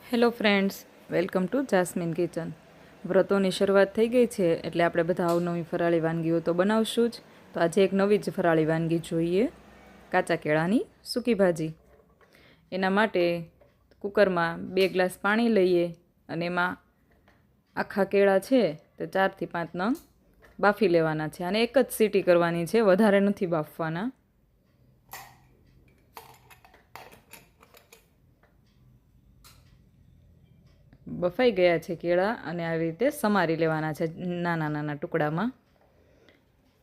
Hello friends, welcome to Jasmine kitchen. વ્રતોની શરૂઆત થઈ ગઈ છે એટલે આપણે બધા અવનવી ફરાળી વાનગીઓ તો બનાવશું જ. તો આજે એક નવી જ ફરાળી વાનગી જોઈએ, કાચા કેળાની સૂકી ભાજી. એના માટે કુકરમાં 2 ગ્લાસ પાણી લઈએ અને એમાં આખા કેળા છે તે 4 થી 5 નંગ બાફી લેવાના છે અને એક જ સીટી કરવાની છે, વધારે નથી બાફવાના. બફાઈ ગયા છે કેળા અને આવી રીતે સમારી લેવાના છે નાના નાના ટુકડામાં.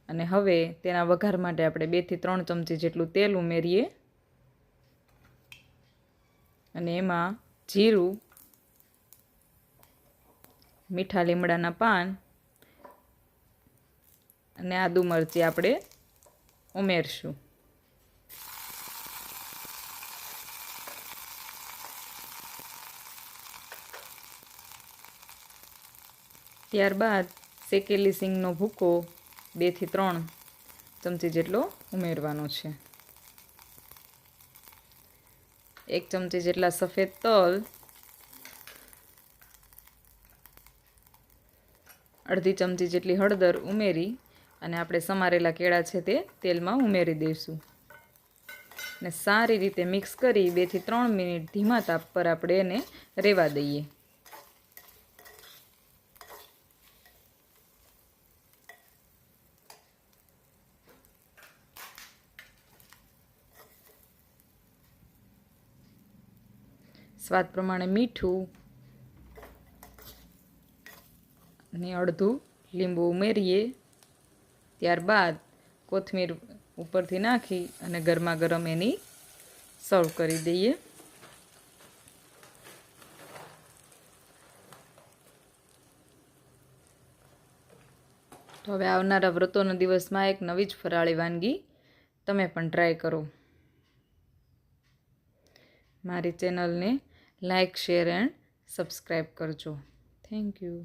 અને હવે તેના વઘાર માટે આપણે 2 થી 3 ચમચી જેટલું તેલ ઉમેરીએ અને એમાં જીરું, મીઠા લીમડાના પાન અને આદુ મરચી આપણે ઉમેરશું. ત્યારબાદ શેકેલી સિંગનો ભૂકો 2 થી 3 ચમચી જેટલો ઉમેરવાનો છે. 1 ચમચી જેટલા સફેદ તલ, અડધી ચમચી જેટલી હળદર ઉમેરી અને આપણે સમારેલા કેળા છે તે તેલમાં ઉમેરી દઈશું અને સારી રીતે મિક્સ કરી 2 થી 3 મિનિટ ધીમા તાપ પર આપણે એને રહેવા દઈએ. સ્વાદ પ્રમાણે મીઠું અને અડધું લીંબુ ઉમેરીએ. ત્યારબાદ કોથમીર ઉપરથી નાખી અને ગરમા ગરમ એની સર્વ કરી દઈએ. તો હવે આવનારા વ્રતોના દિવસમાં એક નવી જ ફરાળી વાનગી તમે પણ ટ્રાય કરો. મારી ચેનલને લાઇક, શેર એન્ડ સબસ્ક્રાઈબ કરજો. Thank you.